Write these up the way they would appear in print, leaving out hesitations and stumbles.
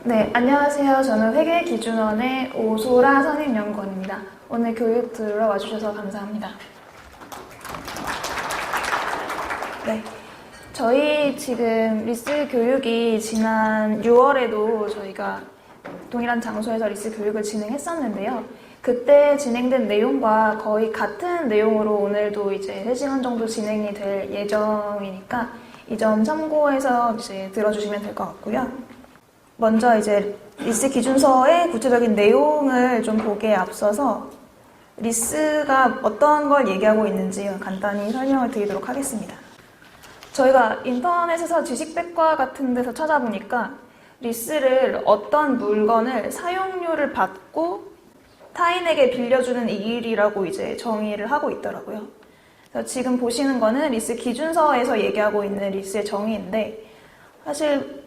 네, 안녕하세요. 저는 회계기준원의 오소라 선임연구원입니다. 오늘 교육 들으러 와주셔서 감사합니다. 네, 저희 지금 리스 교육이 지난 6월에도 저희가 동일한 장소에서 리스 교육을 진행했었는데요. 그때 진행된 내용과 거의 같은 내용으로 오늘도 이제 3시간 정도 진행이 될 예정이니까 이 점 참고해서 이제 들어주시면 될 것 같고요. 먼저 이제 리스 기준서의 구체적인 내용을 좀 보기에 앞서서 리스가 어떤 걸 얘기하고 있는지 간단히 설명을 드리도록 하겠습니다. 저희가 인터넷에서 지식백과 같은 데서 찾아보니까 리스를 어떤 물건을 사용료를 받고 타인에게 빌려주는 일이라고 이제 정의를 하고 있더라고요. 그래서 지금 보시는 거는 리스 기준서에서 얘기하고 있는 리스의 정의인데 사실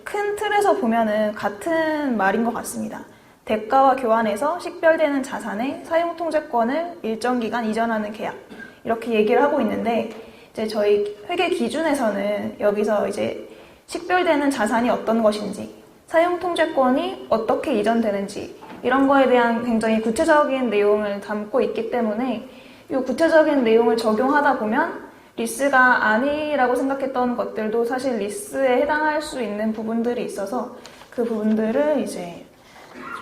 큰 틀에서 보면은 같은 말인 것 같습니다. 대가와 교환해서 식별되는 자산의 사용 통제권을 일정 기간 이전하는 계약 이렇게 얘기를 하고 있는데 이제 저희 회계 기준에서는 여기서 이제 식별되는 자산이 어떤 것인지 사용 통제권이 어떻게 이전되는지 이런 거에 대한 굉장히 구체적인 내용을 담고 있기 때문에 이 구체적인 내용을 적용하다 보면 리스가 아니라고 생각했던 것들도 사실 리스에 해당할 수 있는 부분들이 있어서 그 부분들을 이제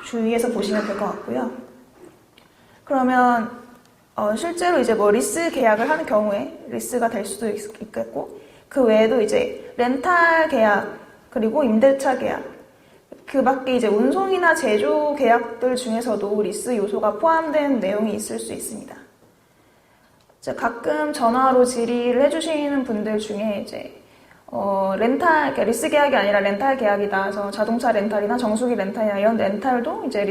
주의해서 보시면 될 것 같고요. 그러면 실제로 이제 뭐 리스 계약을 하는 경우에 리스가 될 수도 있겠고 그 외에도 이제 렌탈 계약 그리고 임대차 계약 그 밖에 이제 운송이나 제조 계약들 중에서도 리스 요소가 포함된 내용이 있을 수 있습니다. 가끔 전화로 질의를 해주시는 분들 중에 이제 렌탈, 리스 계약이 아니라 렌탈 계약이다. 그래서 자동차 렌탈이나 정수기 렌탈이나 이런 렌탈도 이제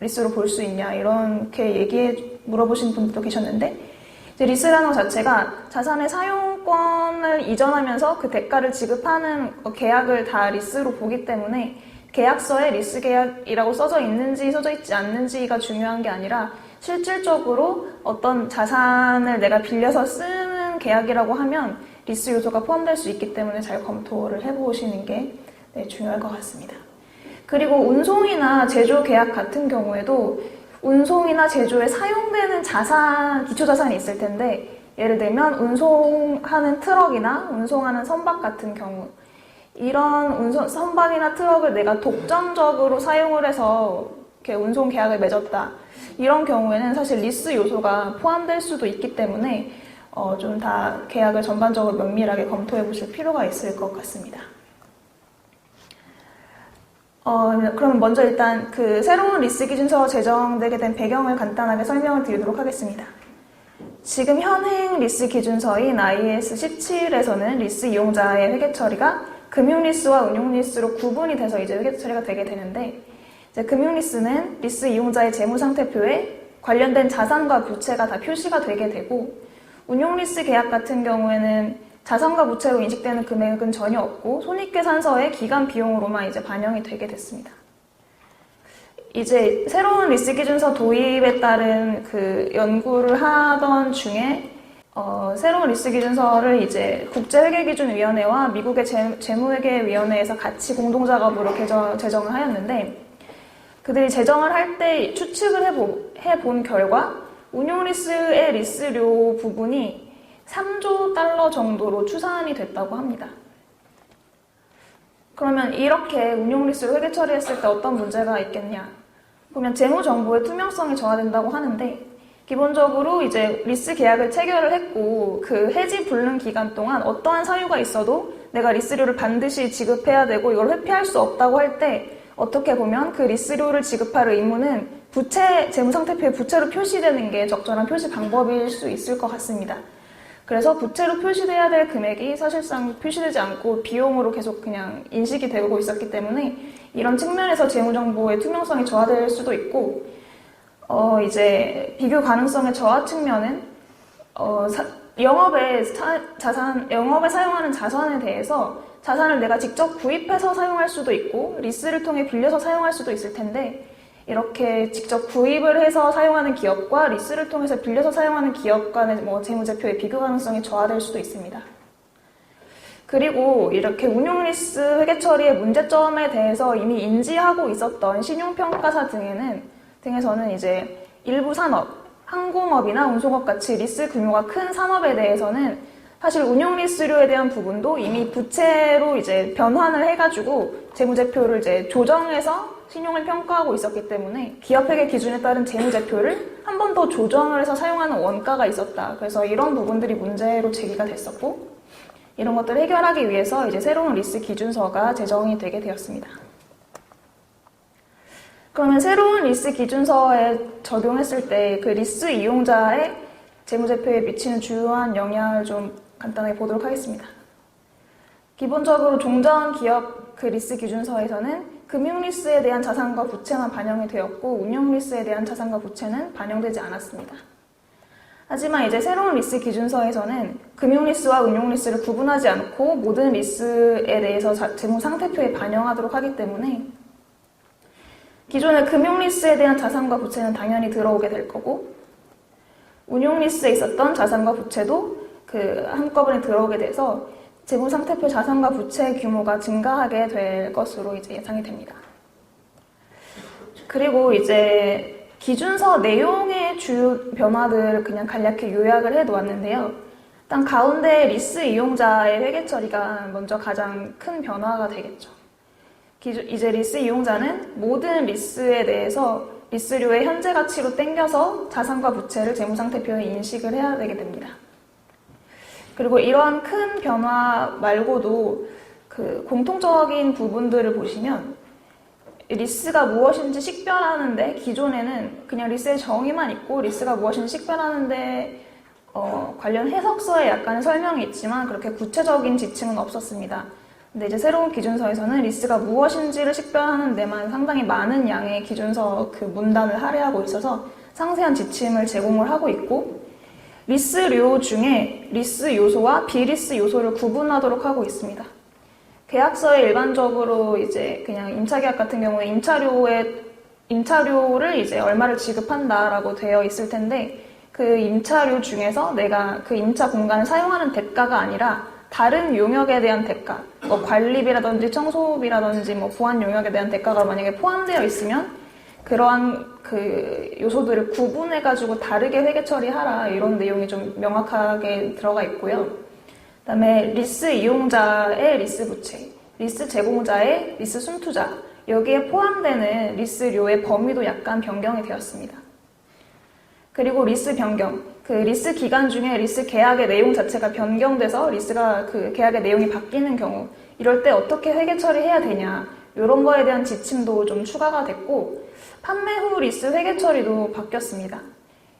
리스로 볼 수 있냐 이렇게 물어보시는 분들도 계셨는데 이제 리스라는 것 자체가 자산의 사용권을 이전하면서 그 대가를 지급하는 계약을 다 리스로 보기 때문에 계약서에 리스 계약이라고 써져 있는지 써져 있지 않는지가 중요한 게 아니라 실질적으로 어떤 자산을 내가 빌려서 쓰는 계약이라고 하면 리스 요소가 포함될 수 있기 때문에 잘 검토를 해보시는 게 중요할 것 같습니다. 그리고 운송이나 제조 계약 같은 경우에도 운송이나 제조에 사용되는 기초자산이 있을 텐데 예를 들면 운송하는 트럭이나 운송하는 선박 같은 경우 이런 선박이나 트럭을 내가 독점적으로 사용을 해서 이렇게 운송 계약을 맺었다. 이런 경우에는 사실 리스 요소가 포함될 수도 있기 때문에 좀 다 계약을 전반적으로 면밀하게 검토해 보실 필요가 있을 것 같습니다. 그러면 먼저 일단 그 새로운 리스 기준서 제정되게 된 배경을 간단하게 설명을 드리도록 하겠습니다. 지금 현행 리스 기준서인 IAS 17에서는 리스 이용자의 회계 처리가 금융 리스와 운용 리스로 구분이 돼서 이제 회계 처리가 되게 되는데 이제 금융 리스는 리스 이용자의 재무 상태표에 관련된 자산과 부채가 다 표시가 되게 되고 운용 리스 계약 같은 경우에는 자산과 부채로 인식되는 금액은 전혀 없고 손익계산서의 기간 비용으로만 이제 반영이 되게 됐습니다. 이제 새로운 리스 기준서 도입에 따른 그 연구를 하던 중에 새로운 리스 기준서를 이제 국제회계기준위원회와 미국의 재무회계위원회에서 같이 공동작업으로 제정을 하였는데 그들이 제정을 할 때 추측을 해본 결과 운용 리스의 리스료 부분이 3조 달러 정도로 추산이 됐다고 합니다. 그러면 이렇게 운용 리스로 회계 처리했을 때 어떤 문제가 있겠냐? 보면 재무 정보의 투명성이 저하된다고 하는데 기본적으로 이제 리스 계약을 체결을 했고 그 해지 불능 기간 동안 어떠한 사유가 있어도 내가 리스료를 반드시 지급해야 되고 이걸 회피할 수 없다고 할 때 어떻게 보면 그 리스료를 지급할 의무는 재무상태표에 부채로 표시되는 게 적절한 표시 방법일 수 있을 것 같습니다. 그래서 부채로 표시돼야 될 금액이 사실상 표시되지 않고 비용으로 계속 그냥 인식이 되고 있었기 때문에 이런 측면에서 재무정보의 투명성이 저하될 수도 있고 이제 비교 가능성의 저하 측면은 영업에 사용하는 자산에 대해서 자산을 내가 직접 구입해서 사용할 수도 있고 리스를 통해 빌려서 사용할 수도 있을 텐데 이렇게 직접 구입을 해서 사용하는 기업과 리스를 통해서 빌려서 사용하는 기업 간의 재무제표의 비교 가능성이 저하될 수도 있습니다. 그리고 이렇게 운용 리스 회계 처리의 문제점에 대해서 이미 인지하고 있었던 신용평가사 등에서는 이제 일부 산업, 항공업이나 운송업 같이 리스 규모가 큰 산업에 대해서는 사실 운용 리스료에 대한 부분도 이미 부채로 이제 변환을 해가지고 재무제표를 이제 조정해서 신용을 평가하고 있었기 때문에 기업회계 기준에 따른 재무제표를 한 번 더 조정을 해서 사용하는 원가가 있었다. 그래서 이런 부분들이 문제로 제기가 됐었고, 이런 것들을 해결하기 위해서 이제 새로운 리스 기준서가 제정이 되게 되었습니다. 그러면 새로운 리스 기준서에 적용했을 때 그 리스 이용자의 재무제표에 미치는 주요한 영향을 좀 간단하게 보도록 하겠습니다. 기본적으로 종전 기업 그 리스 기준서에서는 금융 리스에 대한 자산과 부채만 반영이 되었고 운용 리스에 대한 자산과 부채는 반영되지 않았습니다. 하지만 이제 새로운 리스 기준서에서는 금융 리스와 운용 리스를 구분하지 않고 모든 리스에 대해서 재무 상태표에 반영하도록 하기 때문에 기존의 금융 리스에 대한 자산과 부채는 당연히 들어오게 될 거고, 운용 리스에 있었던 자산과 부채도 그 한꺼번에 들어오게 돼서 재무 상태표 자산과 부채 규모가 증가하게 될 것으로 이제 예상이 됩니다. 그리고 이제 기준서 내용의 주요 변화들을 그냥 간략히 요약을 해 놓았는데요. 일단 가운데 리스 이용자의 회계 처리가 먼저 가장 큰 변화가 되겠죠. 이제 리스 이용자는 모든 리스에 대해서 리스료의 현재 가치로 땡겨서 자산과 부채를 재무상태표에 인식을 해야 되게 됩니다. 그리고 이러한 큰 변화 말고도 그 공통적인 부분들을 보시면 리스가 무엇인지 식별하는데 기존에는 그냥 리스의 정의만 있고 리스가 무엇인지 식별하는데 관련 해석서에 약간의 설명이 있지만 그렇게 구체적인 지침은 없었습니다. 근데 이제 새로운 기준서에서는 리스가 무엇인지를 식별하는 데만 상당히 많은 양의 기준서 그 문단을 할애하고 있어서 상세한 지침을 제공을 하고 있고, 리스료 중에 리스 요소와 비리스 요소를 구분하도록 하고 있습니다. 계약서에 일반적으로 이제 그냥 임차계약 같은 경우에 임차료를 이제 얼마를 지급한다라고 되어 있을 텐데, 그 임차료 중에서 내가 그 임차 공간을 사용하는 대가가 아니라 다른 용역에 대한 대가, 뭐 관리비라든지 청소비라든지 뭐 보안 용역에 대한 대가가 만약에 포함되어 있으면 그러한 그 요소들을 구분해가지고 다르게 회계 처리하라, 이런 내용이 좀 명확하게 들어가 있고요. 그다음에 리스 이용자의 리스 부채, 리스 제공자의 리스 순투자, 여기에 포함되는 리스료의 범위도 약간 변경이 되었습니다. 그리고 리스 변경, 그 리스 기간 중에 리스 계약의 내용 자체가 변경돼서 리스가 그 계약의 내용이 바뀌는 경우, 이럴 때 어떻게 회계 처리해야 되냐, 이런 거에 대한 지침도 좀 추가가 됐고, 판매 후 리스 회계 처리도 바뀌었습니다.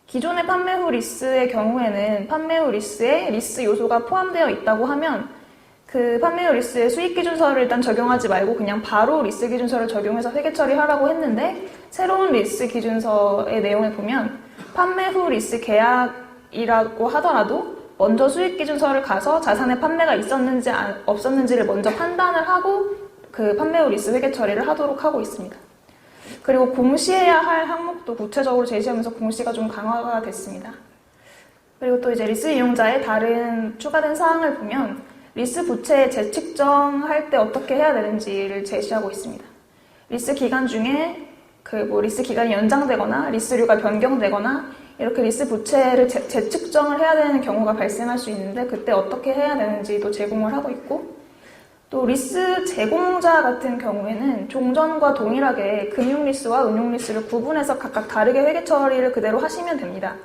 기존의 판매 후 리스의 경우에는 판매 후 리스에 리스 요소가 포함되어 있다고 하면 그 판매 후 리스의 수익 기준서를 일단 적용하지 말고 그냥 바로 리스 기준서를 적용해서 회계 처리하라고 했는데, 새로운 리스 기준서의 내용에 보면 판매 후 리스 계약이라고 하더라도 먼저 수익 기준서를 가서 자산의 판매가 있었는지 없었는지를 먼저 판단을 하고 그 판매 후 리스 회계 처리를 하도록 하고 있습니다. 그리고 공시해야 할 항목도 구체적으로 제시하면서 공시가 좀 강화가 됐습니다. 그리고 또 이제 리스 이용자의 다른 추가된 사항을 보면 리스 부채 재측정할 때 어떻게 해야 되는지를 제시하고 있습니다. 리스 기간 중에 리스 기간이 연장되거나 리스료가 변경되거나 이렇게 리스 부채를 재측정을 해야 되는 경우가 발생할 수 있는데 그때 어떻게 해야 되는지도 제공을 하고 있고, 또 리스 제공자 같은 경우에는 종전과 동일하게 금융리스와 운용리스를 구분해서 각각 다르게 회계 처리를 그대로 하시면 됩니다.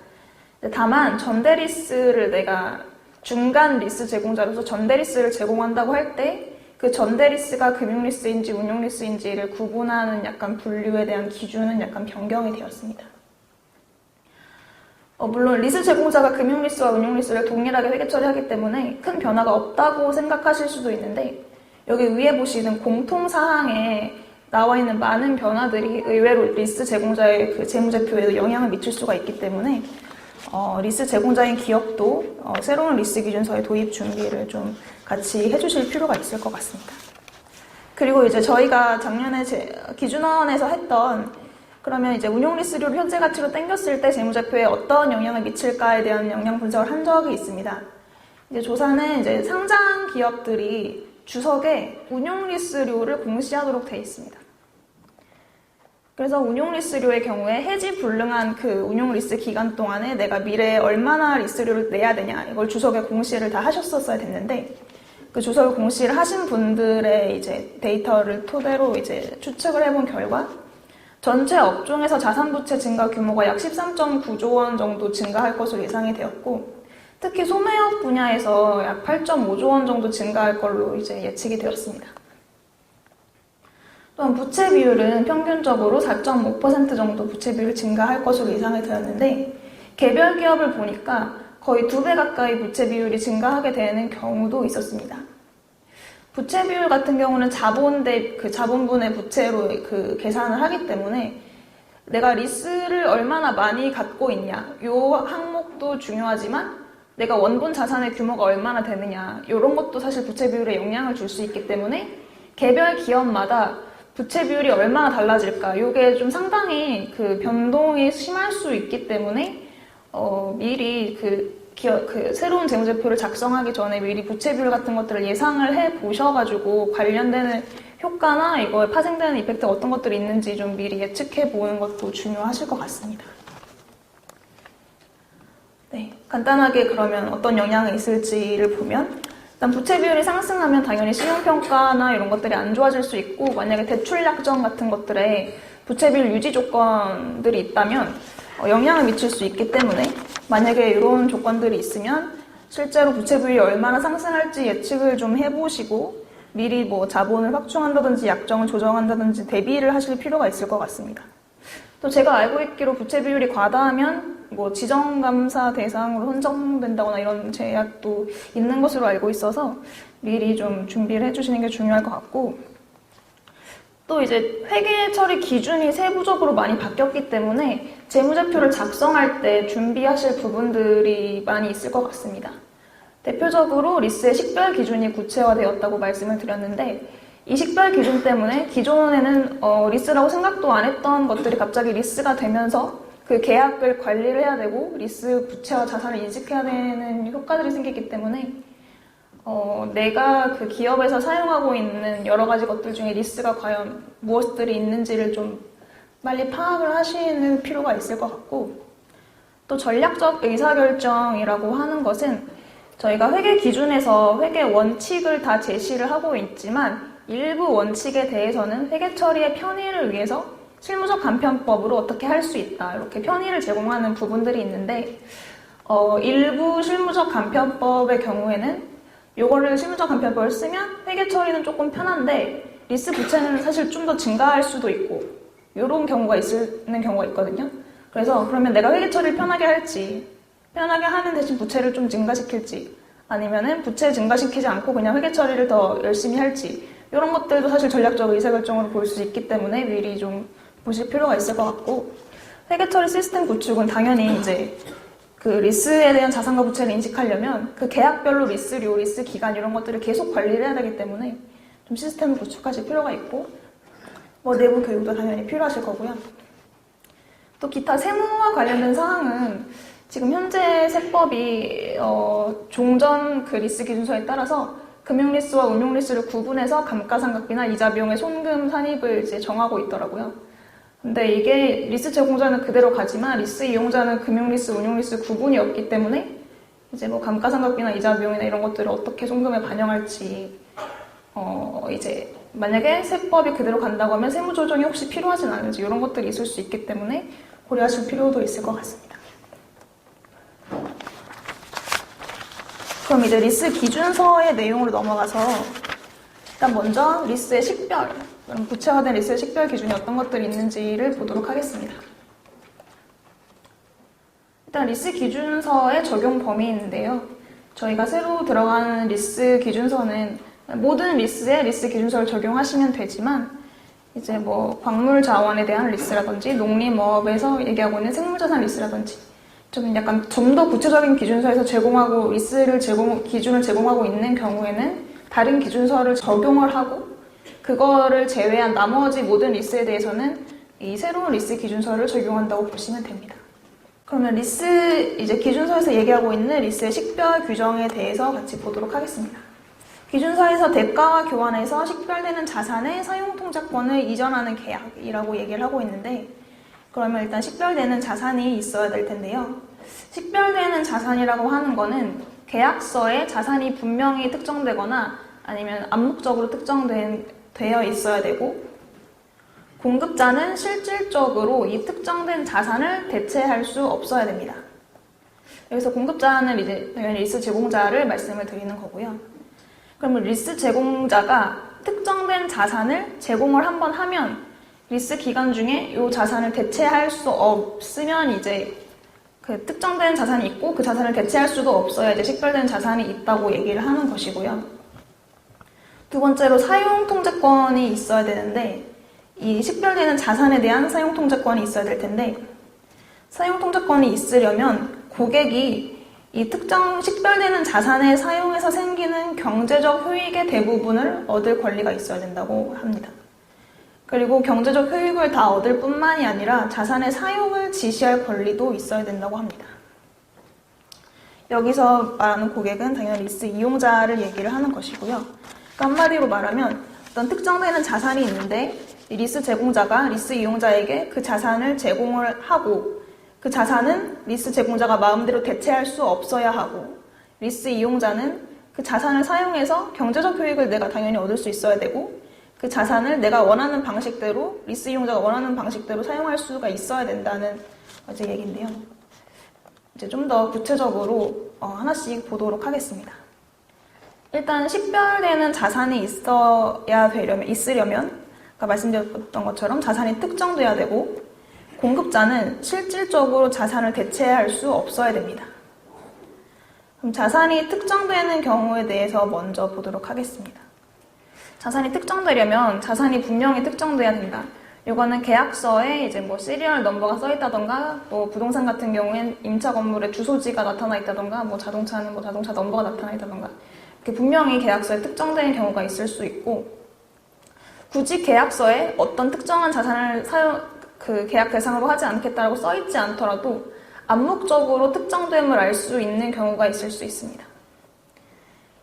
다만 전대리스를 내가 중간 리스 제공자로서 전대리스를 제공한다고 할 때 그 전대리스가 금융리스인지 운용리스인지를 구분하는 약간 분류에 대한 기준은 약간 변경이 되었습니다. 물론 리스 제공자가 금융리스와 운용리스를 동일하게 회계 처리하기 때문에 큰 변화가 없다고 생각하실 수도 있는데, 여기 위에 보시는 공통사항에 나와 있는 많은 변화들이 의외로 리스 제공자의 그 재무제표에도 영향을 미칠 수가 있기 때문에 리스 제공자인 기업도 새로운 리스 기준서의 도입 준비를 좀 같이 해주실 필요가 있을 것 같습니다. 그리고 이제 저희가 작년에 기준원에서 했던, 그러면 이제 운용리스료를 현재 가치로 땡겼을 때 재무제표에 어떤 영향을 미칠까에 대한 영향 분석을 한 적이 있습니다. 이제 조사는 이제 상장 기업들이 주석에 운용 리스료를 공시하도록 되어 있습니다. 그래서 운용 리스료의 경우에 해지 불능한 그 운용 리스 기간 동안에 내가 미래에 얼마나 리스료를 내야 되냐 이걸 주석에 공시를 다 하셨었어야 됐는데 그 주석에 공시를 하신 분들의 이제 데이터를 토대로 이제 추측을 해본 결과 전체 업종에서 자산부채 증가 규모가 약 13.9조 원 정도 증가할 것으로 예상이 되었고 특히 소매업 분야에서 약 8.5조 원 정도 증가할 걸로 이제 예측이 되었습니다. 또한 부채 비율은 평균적으로 4.5% 정도 부채 비율이 증가할 것으로 예상이 되었는데 개별 기업을 보니까 거의 2배 가까이 부채 비율이 증가하게 되는 경우도 있었습니다. 부채 비율 같은 경우는 자본분의 부채로 그 계산을 하기 때문에 내가 리스를 얼마나 많이 갖고 있냐 이 항목도 중요하지만 내가 원본 자산의 규모가 얼마나 되느냐 이런 것도 사실 부채 비율에 영향을 줄 수 있기 때문에 개별 기업마다 부채 비율이 얼마나 달라질까 이게 좀 상당히 그 변동이 심할 수 있기 때문에 미리 새로운 재무제표를 작성하기 전에 미리 부채 비율 같은 것들을 예상을 해 보셔가지고 관련되는 효과나 이거에 파생되는 이펙트가 어떤 것들이 있는지 좀 미리 예측해 보는 것도 중요하실 것 같습니다. 네, 간단하게 그러면 어떤 영향이 있을지를 보면 일단 부채 비율이 상승하면 당연히 신용평가나 이런 것들이 안 좋아질 수 있고 만약에 대출 약정 같은 것들에 부채 비율 유지 조건들이 있다면 영향을 미칠 수 있기 때문에 만약에 이런 조건들이 있으면 실제로 부채 비율이 얼마나 상승할지 예측을 좀 해보시고 미리 뭐 자본을 확충한다든지 약정을 조정한다든지 대비를 하실 필요가 있을 것 같습니다. 또 제가 알고 있기로 부채 비율이 과다하면 뭐 지정감사 대상으로 선정된다거나 이런 제약도 있는 것으로 알고 있어서 미리 좀 준비를 해주시는 게 중요할 것 같고 또 이제 회계 처리 기준이 세부적으로 많이 바뀌었기 때문에 재무제표를 작성할 때 준비하실 부분들이 많이 있을 것 같습니다. 대표적으로 리스의 식별 기준이 구체화되었다고 말씀을 드렸는데 이 식별 기준 때문에 기존에는 리스라고 생각도 안 했던 것들이 갑자기 리스가 되면서 그 계약을 관리를 해야 되고 리스 부채와 자산을 인식해야 되는 효과들이 생기기 때문에 내가 그 기업에서 사용하고 있는 여러 가지 것들 중에 리스가 과연 무엇들이 있는지를 좀 빨리 파악을 하시는 필요가 있을 것 같고 또 전략적 의사결정이라고 하는 것은 저희가 회계 기준에서 회계 원칙을 다 제시를 하고 있지만 일부 원칙에 대해서는 회계 처리의 편의를 위해서 실무적 간편법으로 어떻게 할 수 있다 이렇게 편의를 제공하는 부분들이 있는데 일부 실무적 간편법의 경우에는 요거를 실무적 간편법을 쓰면 회계 처리는 조금 편한데 리스 부채는 사실 좀 더 증가할 수도 있고 이런 경우가 있는 경우가 있거든요. 그래서 그러면 내가 회계 처리를 편하게 할지 편하게 하는 대신 부채를 좀 증가시킬지 아니면은 부채 증가시키지 않고 그냥 회계 처리를 더 열심히 할지 이런 것들도 사실 전략적 의사결정으로 볼 수 있기 때문에 미리 좀 보실 필요가 있을 것 같고 회계 처리 시스템 구축은 당연히 이제 그 리스에 대한 자산과 부채를 인식하려면 그 계약별로 리스료, 리스 기간 이런 것들을 계속 관리를 해야 되기 때문에 좀 시스템을 구축하실 필요가 있고 뭐 내부 교육도 당연히 필요하실 거고요. 또 기타 세무와 관련된 사항은 지금 현재 세법이 종전 그 리스 기준서에 따라서 금융리스와 운용리스를 구분해서 감가상각비나 이자 비용의 손금 산입을 이제 정하고 있더라고요. 근데 이게 리스 제공자는 그대로 가지만 리스 이용자는 금융리스, 운용리스 구분이 없기 때문에 이제 뭐 감가상각비나 이자 비용이나 이런 것들을 어떻게 송금에 반영할지 이제 만약에 세법이 그대로 간다고 하면 세무 조정이 혹시 필요하진 않은지 이런 것들이 있을 수 있기 때문에 고려하실 필요도 있을 것 같습니다. 그럼 이제 리스 기준서의 내용으로 넘어가서 일단 먼저 리스의 식별, 구체화된 리스의 식별 기준이 어떤 것들이 있는지를 보도록 하겠습니다. 일단 리스 기준서의 적용 범위인데요. 저희가 새로 들어가는 리스 기준서는 모든 리스에 리스 기준서를 적용하시면 되지만 이제 뭐 광물 자원에 대한 리스라든지 농림어업에서 얘기하고 있는 생물자산 리스라든지 좀 약간 좀 더 구체적인 기준서에서 제공하고 기준을 제공하고 있는 경우에는 다른 기준서를 적용을 하고 그거를 제외한 나머지 모든 리스에 대해서는 이 새로운 리스 기준서를 적용한다고 보시면 됩니다. 그러면 리스 이제 기준서에서 얘기하고 있는 리스의 식별 규정에 대해서 같이 보도록 하겠습니다. 기준서에서 대가와 교환해서 식별되는 자산의 사용 통제권을 이전하는 계약이라고 얘기를 하고 있는데, 그러면 일단 식별되는 자산이 있어야 될 텐데요. 식별되는 자산이라고 하는 거는 계약서에 자산이 분명히 특정되거나 아니면 암묵적으로 특정되어 있어야 되고, 공급자는 실질적으로 이 특정된 자산을 대체할 수 없어야 됩니다. 여기서 공급자는 이제 당연히 리스 제공자를 말씀을 드리는 거고요. 그러면 리스 제공자가 특정된 자산을 제공을 한번 하면 리스 기간 중에 이 자산을 대체할 수 없으면 이제 그 특정된 자산이 있고 그 자산을 대체할 수도 없어야 이제 식별된 자산이 있다고 얘기를 하는 것이고요. 두 번째로 사용 통제권이 있어야 되는데, 이 식별되는 자산에 대한 사용 통제권이 있어야 될 텐데, 사용 통제권이 있으려면 고객이 이 특정 식별되는 자산의 사용에서 생기는 경제적 효익의 대부분을 얻을 권리가 있어야 된다고 합니다. 그리고 경제적 효익을 다 얻을 뿐만이 아니라 자산의 사용을 지시할 권리도 있어야 된다고 합니다. 여기서 말하는 고객은 당연히 리스 이용자를 얘기를 하는 것이고요. 그러니까 한마디로 말하면 어떤 특정되는 자산이 있는데 리스 제공자가 리스 이용자에게 그 자산을 제공을 하고, 그 자산은 리스 제공자가 마음대로 대체할 수 없어야 하고, 리스 이용자는 그 자산을 사용해서 경제적 효익을 내가 당연히 얻을 수 있어야 되고, 그 자산을 내가 원하는 방식대로, 리스 이용자가 원하는 방식대로 사용할 수가 있어야 된다는 이제 얘기인데요. 이제 좀 더 구체적으로 하나씩 보도록 하겠습니다. 일단 식별되는 자산이 있으려면 아까 말씀드렸던 것처럼 자산이 특정돼야 되고, 공급자는 실질적으로 자산을 대체할 수 없어야 됩니다. 그럼 자산이 특정되는 경우에 대해서 먼저 보도록 하겠습니다. 자산이 특정되려면 자산이 분명히 특정돼야 된다. 이거는 계약서에 이제 뭐 시리얼 넘버가 써 있다던가, 뭐 부동산 같은 경우엔 임차 건물에 주소지가 나타나 있다던가, 뭐 자동차는 뭐 자동차 넘버가 나타나 있다던가, 이렇게 분명히 계약서에 특정되는 경우가 있을 수 있고, 굳이 계약서에 어떤 특정한 자산을 그 계약 대상으로 하지 않겠다라고 써 있지 않더라도 암묵적으로 특정됨을 알 수 있는 경우가 있을 수 있습니다.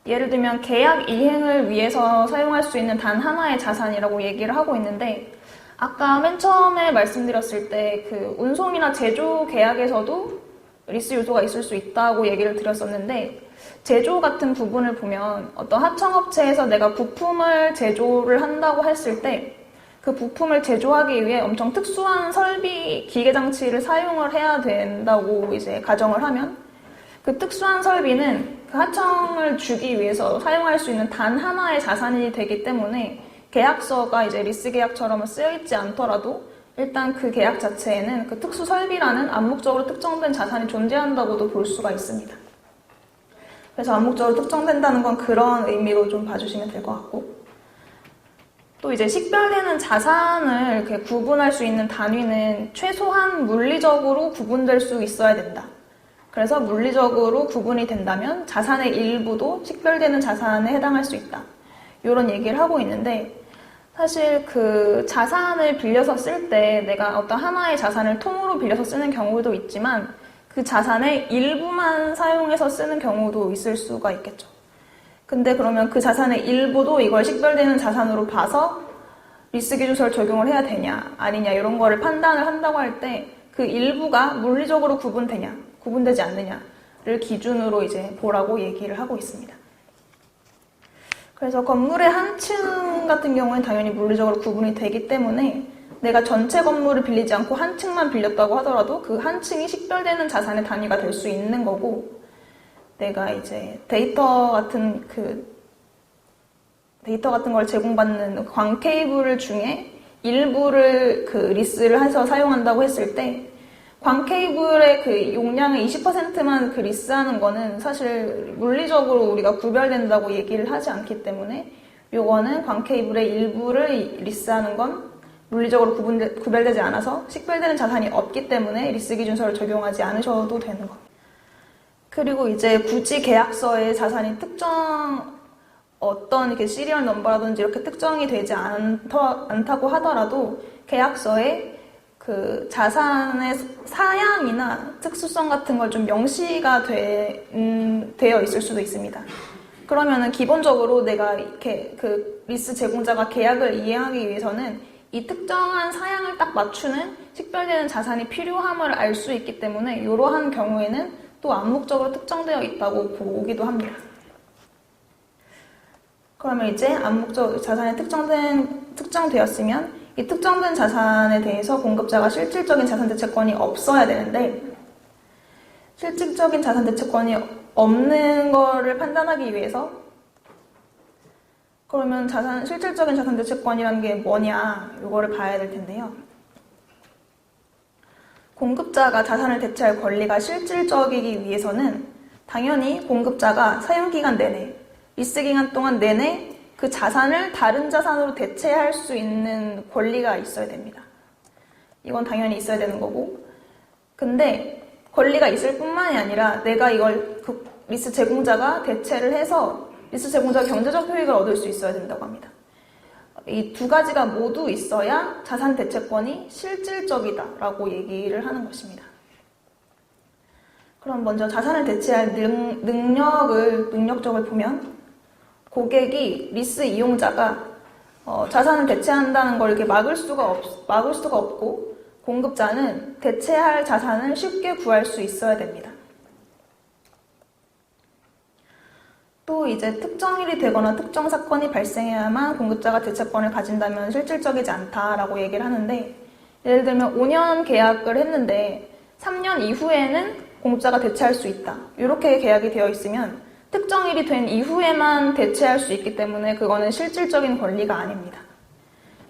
예를 들면 계약 이행을 위해서 사용할 수 있는 단 하나의 자산이라고 얘기를 하고 있는데, 아까 맨 처음에 말씀드렸을 때 그 운송이나 제조 계약에서도 리스 요소가 있을 수 있다고 얘기를 드렸었는데, 제조 같은 부분을 보면 어떤 하청업체에서 내가 부품을 제조를 한다고 했을 때 그 부품을 제조하기 위해 엄청 특수한 설비, 기계장치를 사용을 해야 된다고 이제 가정을 하면, 그 특수한 설비는 그 하청을 주기 위해서 사용할 수 있는 단 하나의 자산이 되기 때문에 계약서가 이제 리스 계약처럼 쓰여 있지 않더라도 일단 그 계약 자체에는 그 특수 설비라는 암묵적으로 특정된 자산이 존재한다고도 볼 수가 있습니다. 그래서 암묵적으로 특정된다는 건 그런 의미로 좀 봐주시면 될 것 같고, 또 이제 식별되는 자산을 이렇게 구분할 수 있는 단위는 최소한 물리적으로 구분될 수 있어야 된다. 그래서 물리적으로 구분이 된다면 자산의 일부도 식별되는 자산에 해당할 수 있다. 이런 얘기를 하고 있는데, 사실 그 자산을 빌려서 쓸 때 내가 어떤 하나의 자산을 통으로 빌려서 쓰는 경우도 있지만 그 자산의 일부만 사용해서 쓰는 경우도 있을 수가 있겠죠. 근데 그러면 그 자산의 일부도 이걸 식별되는 자산으로 봐서 리스 기준서를 적용을 해야 되냐 아니냐 이런 거를 판단을 한다고 할 때 그 일부가 물리적으로 구분되냐 구분되지 않느냐를 기준으로 이제 보라고 얘기를 하고 있습니다. 그래서 건물의 한 층 같은 경우는 당연히 물리적으로 구분이 되기 때문에 내가 전체 건물을 빌리지 않고 한 층만 빌렸다고 하더라도 그 한 층이 식별되는 자산의 단위가 될 수 있는 거고, 내가 이제 데이터 같은 걸 제공받는 광 케이블 중에 일부를 그 리스를 해서 사용한다고 했을 때 광 케이블의 그 용량의 20%만 그 리스하는 거는 사실 물리적으로 우리가 구별된다고 얘기를 하지 않기 때문에 요거는 광 케이블의 일부를 리스하는 건 물리적으로 구별되지 않아서 식별되는 자산이 없기 때문에 리스 기준서를 적용하지 않으셔도 되는 겁니다. 그리고 이제 굳이 계약서에 자산이 어떤 이렇게 시리얼 넘버라든지 이렇게 특정이 되지 않다고 하더라도 계약서에 그 자산의 사양이나 특수성 같은 걸 좀 명시가 되어 있을 수도 있습니다. 그러면은 기본적으로 내가 이렇게 그 리스 제공자가 계약을 이행하기 위해서는 이 특정한 사양을 딱 맞추는 식별되는 자산이 필요함을 알 수 있기 때문에 이러한 경우에는 또 암묵적으로 특정되어 있다고 보기도 합니다. 그러면 이제 암묵적 자산이 특정되었으면 이 특정된 자산에 대해서 공급자가 실질적인 자산 대체권이 없어야 되는데 실질적인 자산 대체권이 없는 거를 판단하기 위해서 그러면 실질적인 자산 대체권이라는 게 뭐냐 이거를 봐야 될 텐데요. 공급자가 자산을 대체할 권리가 실질적이기 위해서는 당연히 공급자가 사용기간 내내 리스 기간 동안 내내 그 자산을 다른 자산으로 대체할 수 있는 권리가 있어야 됩니다. 이건 당연히 있어야 되는 거고 근데 권리가 있을 뿐만이 아니라 내가 이걸 그 리스 제공자가 대체를 해서 리스 제공자가 경제적 효익을 얻을 수 있어야 된다고 합니다. 이 두 가지가 모두 있어야 자산 대체권이 실질적이다라고 얘기를 하는 것입니다. 그럼 먼저 자산을 대체할 능력적을 보면 고객이 리스 이용자가 자산을 대체한다는 걸 이렇게 막을 수가 없고 공급자는 대체할 자산을 쉽게 구할 수 있어야 됩니다. 또 이제 특정일이 되거나 특정 사건이 발생해야만 공급자가 대체권을 가진다면 실질적이지 않다라고 얘기를 하는데 예를 들면 5년 계약을 했는데 3년 이후에는 공급자가 대체할 수 있다. 이렇게 계약이 되어 있으면 특정일이 된 이후에만 대체할 수 있기 때문에 그거는 실질적인 권리가 아닙니다.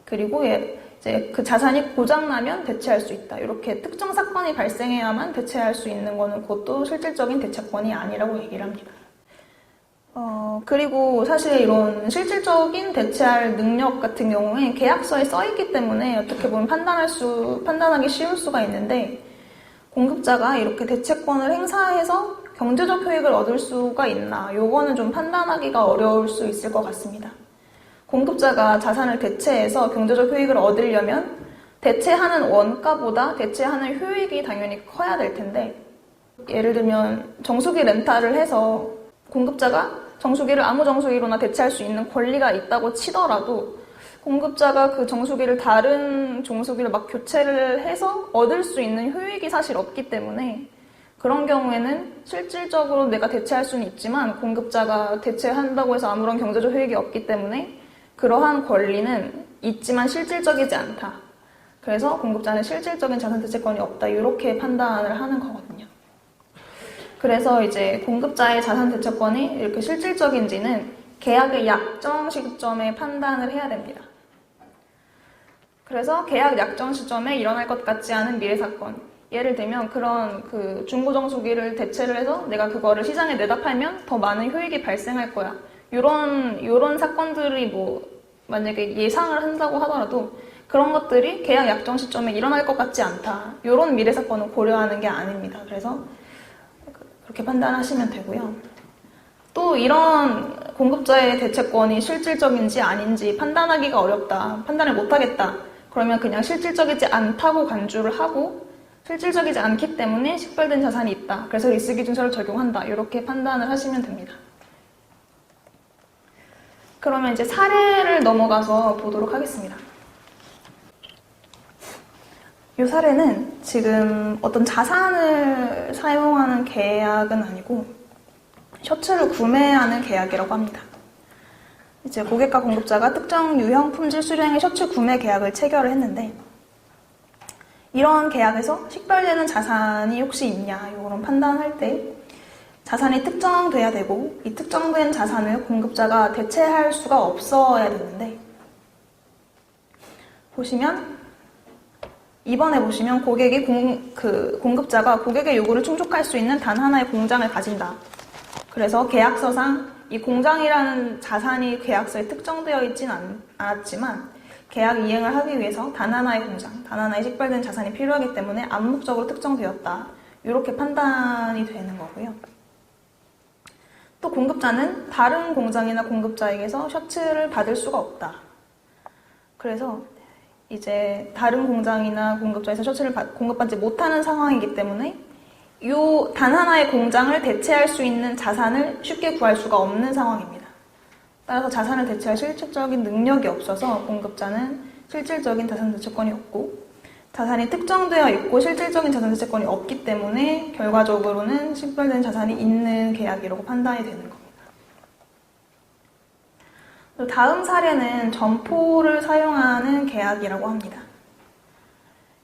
그리고 이제 그 자산이 고장나면 대체할 수 있다. 이렇게 특정 사건이 발생해야만 대체할 수 있는 거는 그것도 실질적인 대체권이 아니라고 얘기를 합니다. 그리고 사실 이런 실질적인 대체할 능력 같은 경우에 계약서에 써있기 때문에 어떻게 보면 판단하기 쉬울 수가 있는데 공급자가 이렇게 대체권을 행사해서 경제적 효익을 얻을 수가 있나 요거는 좀 판단하기가 어려울 수 있을 것 같습니다. 공급자가 자산을 대체해서 경제적 효익을 얻으려면 대체하는 원가보다 대체하는 효익이 당연히 커야 될 텐데 예를 들면 정수기 렌탈을 해서 공급자가 정수기를 아무 정수기로나 대체할 수 있는 권리가 있다고 치더라도 공급자가 그 정수기를 다른 정수기를 막 교체를 해서 얻을 수 있는 효익이 사실 없기 때문에 그런 경우에는 실질적으로 내가 대체할 수는 있지만 공급자가 대체한다고 해서 아무런 경제적 효익이 없기 때문에 그러한 권리는 있지만 실질적이지 않다. 그래서 공급자는 실질적인 자산 대체권이 없다. 이렇게 판단을 하는 거거든요. 그래서 이제 공급자의 자산 대체권이 이렇게 실질적인지는 계약의 약정 시점에 판단을 해야 됩니다. 그래서 계약 약정 시점에 일어날 것 같지 않은 미래 사건. 예를 들면 그런 그 중고 정수기를 대체를 해서 내가 그거를 시장에 내다 팔면 더 많은 효익이 발생할 거야. 요런 사건들이 뭐 만약에 예상을 한다고 하더라도 그런 것들이 계약 약정 시점에 일어날 것 같지 않다. 요런 미래 사건은 고려하는 게 아닙니다. 그래서 그렇게 판단하시면 되고요. 또 이런 공급자의 대체권이 실질적인지 아닌지 판단하기가 어렵다. 판단을 못하겠다. 그러면 그냥 실질적이지 않다고 간주를 하고 실질적이지 않기 때문에 식별된 자산이 있다. 그래서 리스 기준서를 적용한다. 이렇게 판단을 하시면 됩니다. 그러면 이제 사례를 넘어가서 보도록 하겠습니다. 이 사례는 지금 어떤 자산을 사용하는 계약은 아니고 셔츠를 구매하는 계약이라고 합니다. 이제 고객과 공급자가 특정 유형 품질 수량의 셔츠 구매 계약을 체결을 했는데 이런 계약에서 식별되는 자산이 혹시 있냐 이런 판단할 때 자산이 특정돼야 되고 이 특정된 자산을 공급자가 대체할 수가 없어야 되는데 이번에 보시면 고객이 공급자가 고객의 요구를 충족할 수 있는 단 하나의 공장을 가진다. 그래서 계약서상 이 공장이라는 자산이 계약서에 특정되어 있진 않았지만 계약 이행을 하기 위해서 단 하나의 공장, 단 하나의 식별된 자산이 필요하기 때문에 암묵적으로 특정되었다. 이렇게 판단이 되는 거고요. 또 공급자는 다른 공장이나 공급자에게서 셔츠를 받을 수가 없다. 그래서 이제 다른 공장이나 공급자에서 셔츠를 공급받지 못하는 상황이기 때문에 요 단 하나의 공장을 대체할 수 있는 자산을 쉽게 구할 수가 없는 상황입니다. 따라서 자산을 대체할 실질적인 능력이 없어서 공급자는 실질적인 자산 대체권이 없고, 자산이 특정되어 있고 실질적인 자산 대체권이 없기 때문에 결과적으로는 식별된 자산이 있는 계약이라고 판단이 되는 겁니다. 다음 사례는 점포를 사용하는 계약이라고 합니다.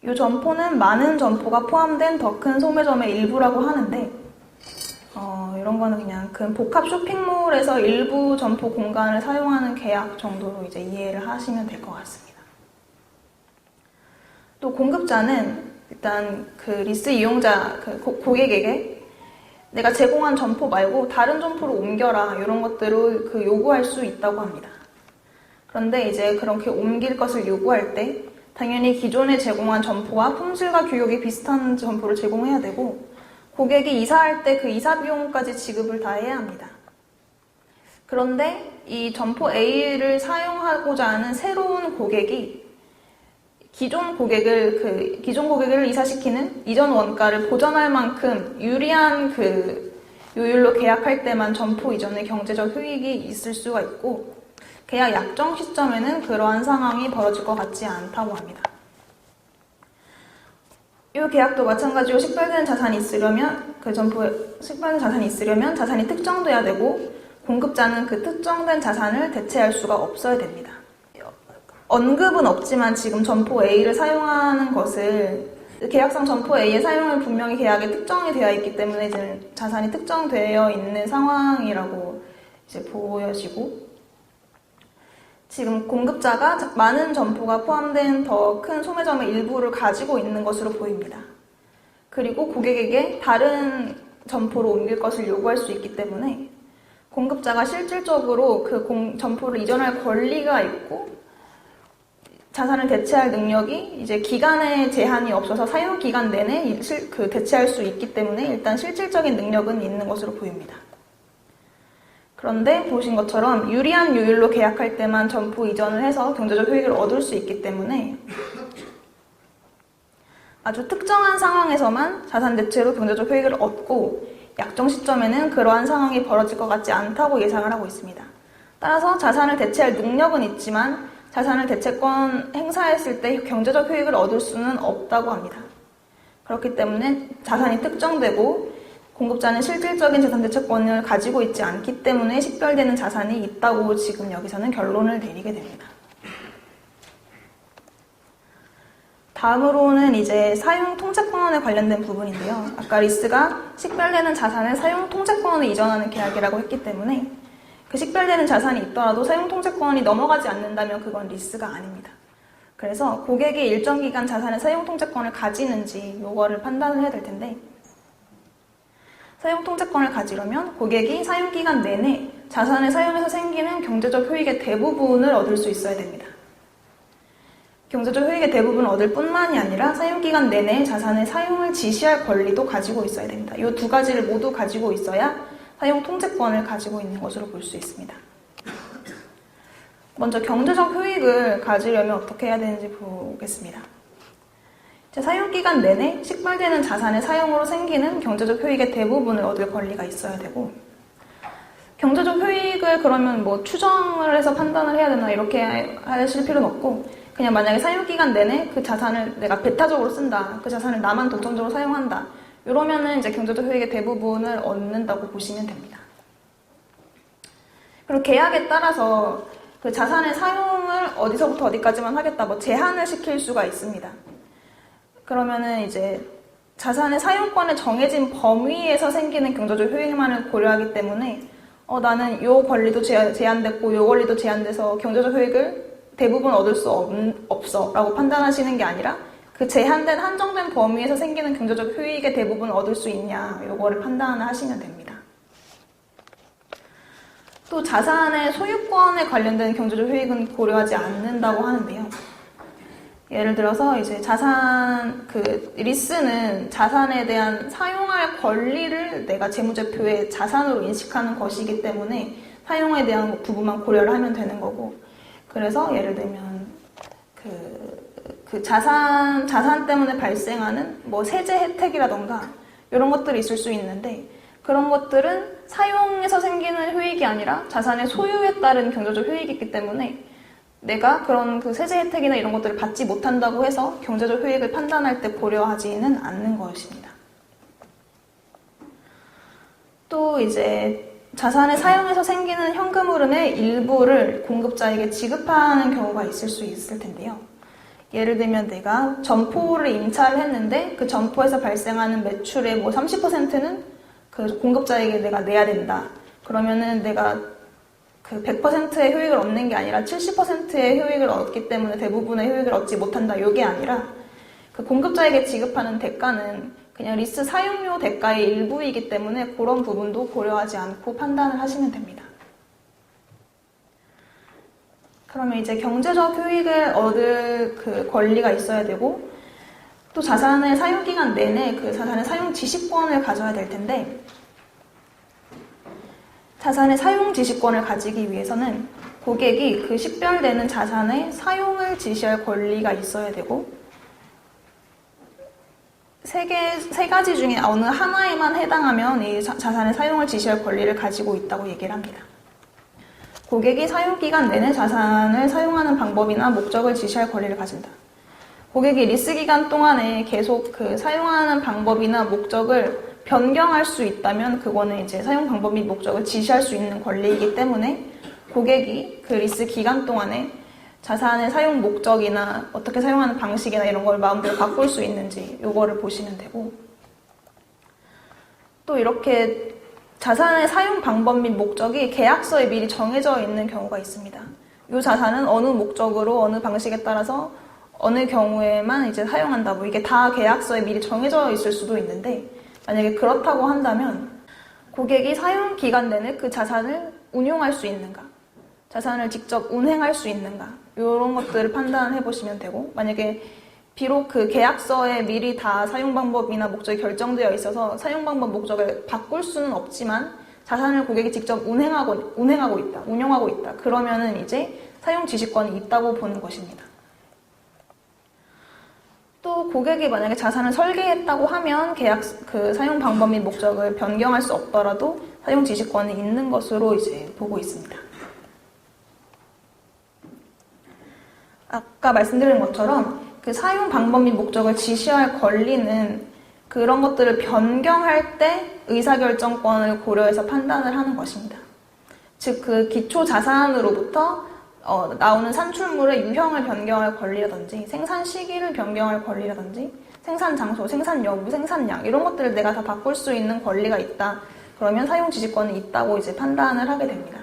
이 점포는 많은 점포가 포함된 더 큰 소매점의 일부라고 하는데, 이런 거는 그냥 큰 복합 쇼핑몰에서 일부 점포 공간을 사용하는 계약 정도로 이제 이해를 하시면 될 것 같습니다. 또 공급자는 일단 그 리스 이용자, 그 고객에게 내가 제공한 점포 말고 다른 점포로 옮겨라, 이런 것들을 요구할 수 있다고 합니다. 그런데 이제 그렇게 옮길 것을 요구할 때 당연히 기존에 제공한 점포와 품질과 규격이 비슷한 점포를 제공해야 되고, 고객이 이사할 때 그 이사 비용까지 지급을 다 해야 합니다. 그런데 이 점포 A를 사용하고자 하는 새로운 고객이 기존 고객을 이사시키는 이전 원가를 보전할 만큼 유리한 요율로 계약할 때만 점포 이전의 경제적 효익이 있을 수가 있고, 계약 약정 시점에는 그러한 상황이 벌어질 것 같지 않다고 합니다. 이 계약도 마찬가지로 식별되는 자산이 있으려면, 그 점포에 식별되는 자산이 있으려면 자산이 특정돼야 되고, 공급자는 그 특정된 자산을 대체할 수가 없어야 됩니다. 언급은 없지만 지금 점포 A를 사용하는 것을, 계약상 점포 A의 사용을 분명히 계약에 특정이 되어 있기 때문에 이제 자산이 특정되어 있는 상황이라고 이제 보여지고, 지금 공급자가 많은 점포가 포함된 더 큰 소매점의 일부를 가지고 있는 것으로 보입니다. 그리고 고객에게 다른 점포로 옮길 것을 요구할 수 있기 때문에 공급자가 실질적으로 그 점포를 이전할 권리가 있고, 자산을 대체할 능력이 이제 기간에 제한이 없어서 사용 기간 내내 대체할 수 있기 때문에 일단 실질적인 능력은 있는 것으로 보입니다. 그런데 보신 것처럼 유리한 요율로 계약할 때만 점포 이전을 해서 경제적 효익을 얻을 수 있기 때문에 아주 특정한 상황에서만 자산 대체로 경제적 효익을 얻고, 약정 시점에는 그러한 상황이 벌어질 것 같지 않다고 예상을 하고 있습니다. 따라서 자산을 대체할 능력은 있지만 자산을 대체권 행사했을 때 경제적 효익을 얻을 수는 없다고 합니다. 그렇기 때문에 자산이 특정되고 공급자는 실질적인 자산 대체권을 가지고 있지 않기 때문에 식별되는 자산이 있다고 지금 여기서는 결론을 내리게 됩니다. 다음으로는 이제 사용 통제권에 관련된 부분인데요. 아까 리스가 식별되는 자산을 사용 통제권으로 이전하는 계약이라고 했기 때문에 그 식별되는 자산이 있더라도 사용 통제권이 넘어가지 않는다면 그건 리스가 아닙니다. 그래서 고객이 일정 기간 자산의 사용 통제권을 가지는지 요거를 판단을 해야 될 텐데, 사용 통제권을 가지려면 고객이 사용기간 내내 자산을 사용해서 생기는 경제적 효익의 대부분을 얻을 수 있어야 됩니다. 경제적 효익의 대부분을 얻을 뿐만이 아니라 사용기간 내내 자산의 사용을 지시할 권리도 가지고 있어야 됩니다. 이 두 가지를 모두 가지고 있어야 사용 통제권을 가지고 있는 것으로 볼 수 있습니다. 먼저 경제적 효익을 가지려면 어떻게 해야 되는지 보겠습니다. 사용기간 내내 식별되는 자산의 사용으로 생기는 경제적 효익의 대부분을 얻을 권리가 있어야 되고, 경제적 효익을 그러면 뭐 추정을 해서 판단을 해야 되나 이렇게 하실 필요는 없고, 그냥 만약에 사용기간 내내 그 자산을 내가 배타적으로 쓴다, 그 자산을 나만 독점적으로 사용한다, 이러면은 이제 경제적 효익의 대부분을 얻는다고 보시면 됩니다. 그리고 계약에 따라서 그 자산의 사용을 어디서부터 어디까지만 하겠다, 뭐 제한을 시킬 수가 있습니다. 그러면은 이제 자산의 사용권에 정해진 범위에서 생기는 경제적 효익만을 고려하기 때문에 나는 요 권리도 제한됐고 요 권리도 제한돼서 경제적 효익을 대부분 얻을 수 없어 라고 판단하시는 게 아니라 그 제한된 한정된 범위에서 생기는 경제적 효익의 대부분 얻을 수 있냐, 요거를 판단을 하시면 됩니다. 또 자산의 소유권에 관련된 경제적 효익은 고려하지 않는다고 하는데요. 예를 들어서 이제 리스는 자산에 대한 사용할 권리를 내가 재무제표의 자산으로 인식하는 것이기 때문에 사용에 대한 부분만 고려를 하면 되는 거고, 그래서 예를 들면 그 자산 때문에 발생하는 뭐 세제 혜택이라던가 이런 것들이 있을 수 있는데 그런 것들은 사용해서 생기는 효익이 아니라 자산의 소유에 따른 경제적 효익이 있기 때문에 내가 그런 그 세제 혜택이나 이런 것들을 받지 못한다고 해서 경제적 효익을 판단할 때 고려하지는 않는 것입니다. 또 이제 자산을 사용해서 생기는 현금 흐름의 일부를 공급자에게 지급하는 경우가 있을 수 있을 텐데요. 예를 들면 내가 점포를 임차를 했는데 그 점포에서 발생하는 매출의 뭐 30%는 그 공급자에게 내가 내야 된다. 그러면은 내가 그 100%의 효익을 얻는 게 아니라 70%의 효익을 얻기 때문에 대부분의 효익을 얻지 못한다. 이게 아니라 그 공급자에게 지급하는 대가는 그냥 리스 사용료 대가의 일부이기 때문에 그런 부분도 고려하지 않고 판단을 하시면 됩니다. 그러면 이제 경제적 효익을 얻을 그 권리가 있어야 되고 또 자산의 사용기간 내내 그 자산의 사용 지시권을 가져야 될 텐데 자산의 사용 지시권을 가지기 위해서는 고객이 그 식별되는 자산의 사용을 지시할 권리가 있어야 되고 세 가지 중에 어느 하나에만 해당하면 이 자산의 사용을 지시할 권리를 가지고 있다고 얘기를 합니다. 고객이 사용기간 내내 자산을 사용하는 방법이나 목적을 지시할 권리를 가진다. 고객이 리스 기간 동안에 계속 그 사용하는 방법이나 목적을 변경할 수 있다면 그거는 이제 사용 방법 및 목적을 지시할 수 있는 권리이기 때문에 고객이 그 리스 기간 동안에 자산의 사용 목적이나 어떻게 사용하는 방식이나 이런 걸 마음대로 바꿀 수 있는지 이거를 보시면 되고 또 이렇게 자산의 사용 방법 및 목적이 계약서에 미리 정해져 있는 경우가 있습니다. 이 자산은 어느 목적으로 어느 방식에 따라서 어느 경우에만 이제 사용한다. 뭐 이게 다 계약서에 미리 정해져 있을 수도 있는데 만약에 그렇다고 한다면 고객이 사용 기간 내내 그 자산을 운용할 수 있는가, 자산을 직접 운행할 수 있는가 이런 것들을 판단해 보시면 되고 만약에 비록 그 계약서에 미리 다 사용 방법이나 목적이 결정되어 있어서 사용 방법 목적을 바꿀 수는 없지만 자산을 고객이 직접 운용하고 있다. 그러면은 이제 사용 지시권이 있다고 보는 것입니다. 또 고객이 만약에 자산을 설계했다고 하면 그 사용 방법 및 목적을 변경할 수 없더라도 사용 지시권이 있는 것으로 이제 보고 있습니다. 아까 말씀드린 것처럼 그 사용 방법 및 목적을 지시할 권리는 그런 것들을 변경할 때 의사결정권을 고려해서 판단을 하는 것입니다. 즉, 그 기초 자산으로부터 나오는 산출물의 유형을 변경할 권리라든지 생산 시기를 변경할 권리라든지 생산 장소, 생산 여부, 생산량 이런 것들을 내가 다 바꿀 수 있는 권리가 있다. 그러면 사용 지시권이 있다고 이제 판단을 하게 됩니다.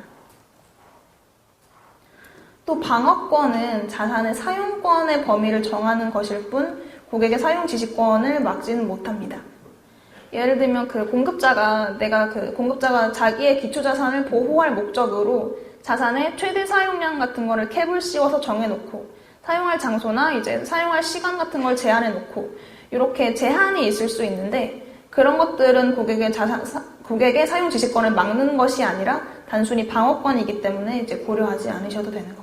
또 방어권은 자산의 사용권의 범위를 정하는 것일 뿐 고객의 사용 지시권을 막지는 못합니다. 예를 들면 그 공급자가 자기의 기초 자산을 보호할 목적으로 자산의 최대 사용량 같은 거를 캡을 씌워서 정해놓고 사용할 장소나 이제 사용할 시간 같은 걸 제한해놓고 이렇게 제한이 있을 수 있는데 그런 것들은 고객의 사용 지시권을 막는 것이 아니라 단순히 방어권이기 때문에 이제 고려하지 않으셔도 되는 겁니다.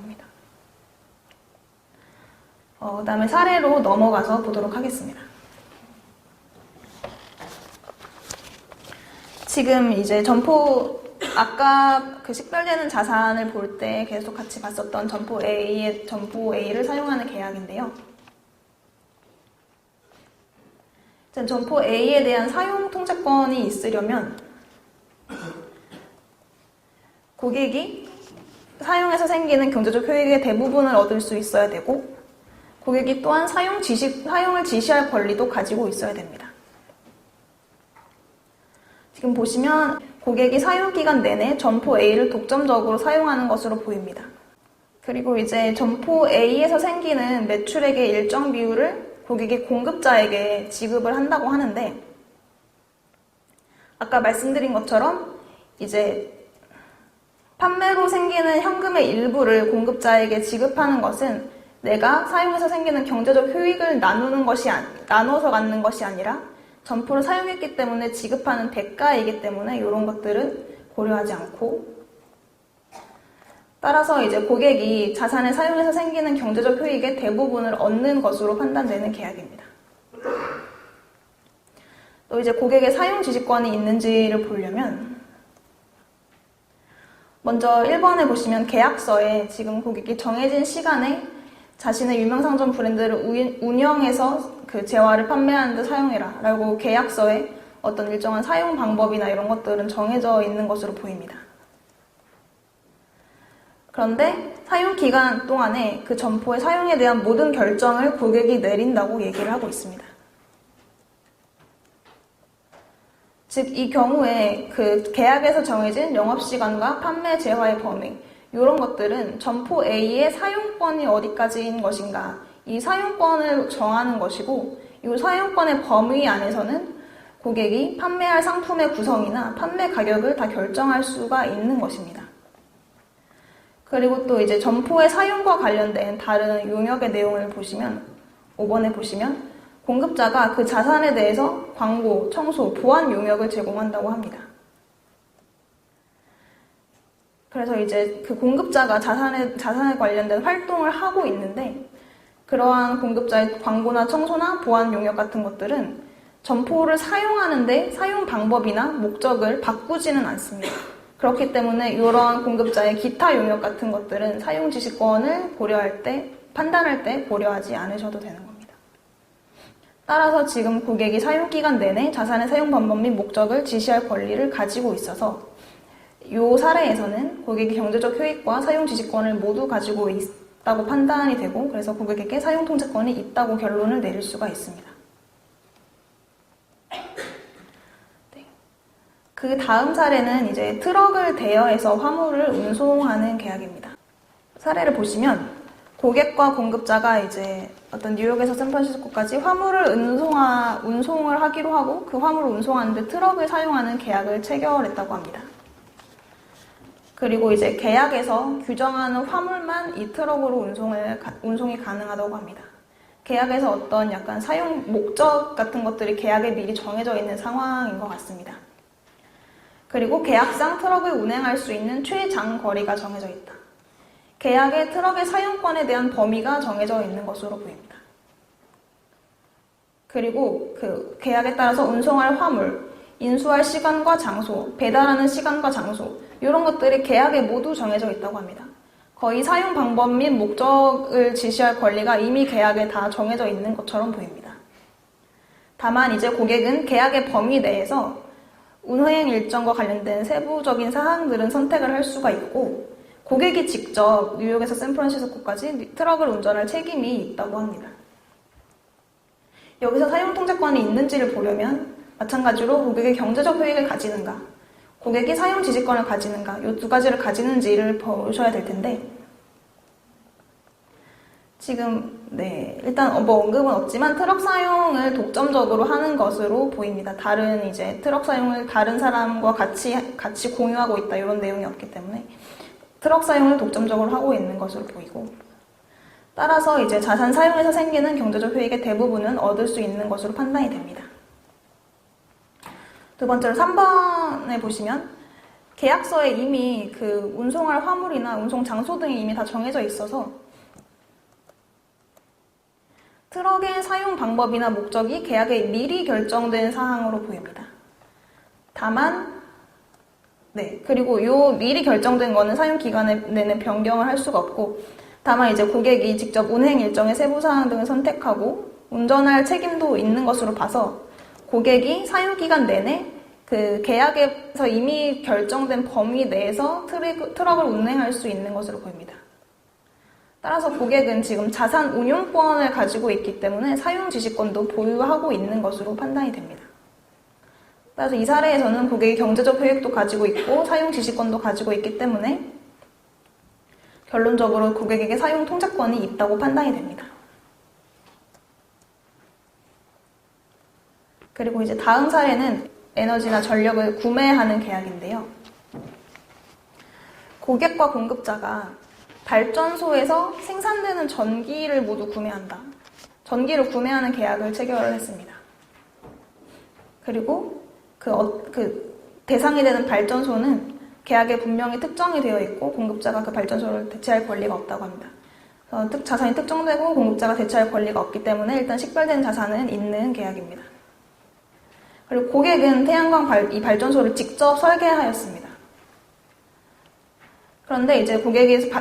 그다음에 사례로 넘어가서 보도록 하겠습니다. 지금 이제 아까 그 식별되는 자산을 볼 때 계속 같이 봤었던 점포 A를 사용하는 계약인데요. 점포 A에 대한 사용 통제권이 있으려면 고객이 사용해서 생기는 경제적 효익의 대부분을 얻을 수 있어야 되고 고객이 또한 사용을 지시할 권리도 가지고 있어야 됩니다. 지금 보시면 고객이 사용기간 내내 점포 A를 독점적으로 사용하는 것으로 보입니다. 그리고 이제 점포 A에서 생기는 매출액의 일정 비율을 고객이 공급자에게 지급을 한다고 하는데 아까 말씀드린 것처럼 이제 판매로 생기는 현금의 일부를 공급자에게 지급하는 것은 내가 사용해서 생기는 경제적 효익을 나눠서 갖는 것이 아니라 점포를 사용했기 때문에 지급하는 대가이기 때문에 이런 것들은 고려하지 않고 따라서 이제 고객이 자산을 사용해서 생기는 경제적 효익의 대부분을 얻는 것으로 판단되는 계약입니다. 또 이제 고객의 사용 지시권이 있는지를 보려면 먼저 1번에 보시면 계약서에 지금 고객이 정해진 시간에 자신의 유명상점 브랜드를 운영해서 그 재화를 판매하는 데 사용해라 라고 계약서에 어떤 일정한 사용 방법이나 이런 것들은 정해져 있는 것으로 보입니다. 그런데 사용 기간 동안에 그 점포의 사용에 대한 모든 결정을 고객이 내린다고 얘기를 하고 있습니다. 즉, 이 경우에 그 계약에서 정해진 영업시간과 판매 재화의 범위, 이런 것들은 점포 A의 사용권이 어디까지인 것인가, 이 사용권을 정하는 것이고, 이 사용권의 범위 안에서는 고객이 판매할 상품의 구성이나 판매 가격을 다 결정할 수가 있는 것입니다. 그리고 또 이제 점포의 사용과 관련된 다른 용역의 내용을 보시면 5번에 보시면 공급자가 그 자산에 대해서 광고, 청소, 보안 용역을 제공한다고 합니다. 그래서 이제 그 공급자가 자산에 관련된 활동을 하고 있는데 그러한 공급자의 광고나 청소나 보안 용역 같은 것들은 점포를 사용하는데 사용 방법이나 목적을 바꾸지는 않습니다. 그렇기 때문에 이러한 공급자의 기타 용역 같은 것들은 사용 지시권을 판단할 때 고려하지 않으셔도 되는 겁니다. 따라서 지금 고객이 사용기간 내내 자산의 사용 방법 및 목적을 지시할 권리를 가지고 있어서 이 사례에서는 고객이 경제적 효익과 사용 지시권을 모두 가지고 있다고 판단이 되고 그래서 고객에게 사용 통제권이 있다고 결론을 내릴 수가 있습니다. 그 다음 사례는 이제 트럭을 대여해서 화물을 운송하는 계약입니다. 사례를 보시면 고객과 공급자가 이제 어떤 뉴욕에서 샌프란시스코까지 화물을 운송을 하기로 하고 그 화물을 운송하는데 트럭을 사용하는 계약을 체결했다고 합니다. 그리고 이제 계약에서 규정하는 화물만 이 트럭으로 운송이 가능하다고 합니다. 계약에서 어떤 약간 사용 목적 같은 것들이 계약에 미리 정해져 있는 상황인 것 같습니다. 그리고 계약상 트럭을 운행할 수 있는 최장거리가 정해져 있다. 계약에 트럭의 사용권에 대한 범위가 정해져 있는 것으로 보입니다. 그리고 그 계약에 따라서 운송할 화물, 인수할 시간과 장소, 배달하는 시간과 장소 이런 것들이 계약에 모두 정해져 있다고 합니다. 거의 사용 방법 및 목적을 지시할 권리가 이미 계약에 다 정해져 있는 것처럼 보입니다. 다만 이제 고객은 계약의 범위 내에서 운행 일정과 관련된 세부적인 사항들은 선택을 할 수가 있고 고객이 직접 뉴욕에서 샌프란시스코까지 트럭을 운전할 책임이 있다고 합니다. 여기서 사용 통제권이 있는지를 보려면 마찬가지로 고객의 경제적 효익을 가지는가, 고객이 사용 지시권을 가지는가 이 두 가지를 가지는지를 보셔야 될 텐데 지금 일단 언급은 없지만 트럭 사용을 독점적으로 하는 것으로 보입니다. 다른 이제 트럭 사용을 다른 사람과 같이 공유하고 있다 이런 내용이 없기 때문에 트럭 사용을 독점적으로 하고 있는 것으로 보이고 따라서 이제 자산 사용에서 생기는 경제적 효익의 대부분은 얻을 수 있는 것으로 판단이 됩니다. 두 번째로 3번에 보시면 계약서에 이미 그 운송할 화물이나 운송 장소 등이 이미 다 정해져 있어서 트럭의 사용 방법이나 목적이 계약에 미리 결정된 사항으로 보입니다. 다만 그리고 요 미리 결정된 거는 사용 기간 내내 변경을 할 수가 없고 다만 이제 고객이 직접 운행 일정의 세부 사항 등을 선택하고 운전할 책임도 있는 것으로 봐서 고객이 사용 기간 내내 그 계약에서 이미 결정된 범위 내에서 트럭을 운행할 수 있는 것으로 보입니다. 따라서 고객은 지금 자산 운용권을 가지고 있기 때문에 사용 지시권도 보유하고 있는 것으로 판단이 됩니다. 따라서 이 사례에서는 고객이 경제적 효익도 가지고 있고 사용 지시권도 가지고 있기 때문에 결론적으로 고객에게 사용 통제권이 있다고 판단이 됩니다. 그리고 이제 다음 사례는 에너지나 전력을 구매하는 계약인데요. 고객과 공급자가 발전소에서 생산되는 전기를 모두 구매한다. 전기를 구매하는 계약을 체결을 했습니다. 그리고 그 대상이 되는 발전소는 계약에 분명히 특정이 되어 있고 공급자가 그 발전소를 대체할 권리가 없다고 합니다. 자산이 특정되고 공급자가 대체할 권리가 없기 때문에 일단 식별된 자산은 있는 계약입니다. 그리고 고객은 태양광 이 발전소를 직접 설계하였습니다. 그런데 이제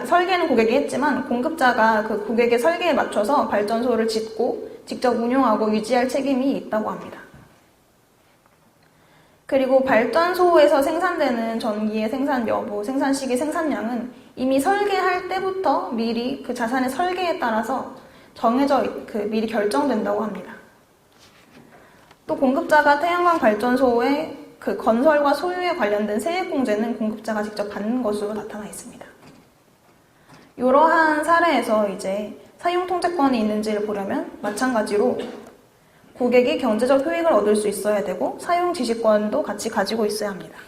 설계는 고객이 했지만 공급자가 그 고객의 설계에 맞춰서 발전소를 짓고 직접 운용하고 유지할 책임이 있다고 합니다. 그리고 발전소에서 생산되는 전기의 생산 여부, 생산 시기, 생산량은 이미 설계할 때부터 미리 그 자산의 설계에 따라서 미리 결정된다고 합니다. 또 공급자가 태양광 발전소의 그 건설과 소유에 관련된 세액공제는 공급자가 직접 받는 것으로 나타나 있습니다. 이러한 사례에서 이제 사용통제권이 있는지를 보려면 마찬가지로 고객이 경제적 효익을 얻을 수 있어야 되고 사용 지시권도 같이 가지고 있어야 합니다.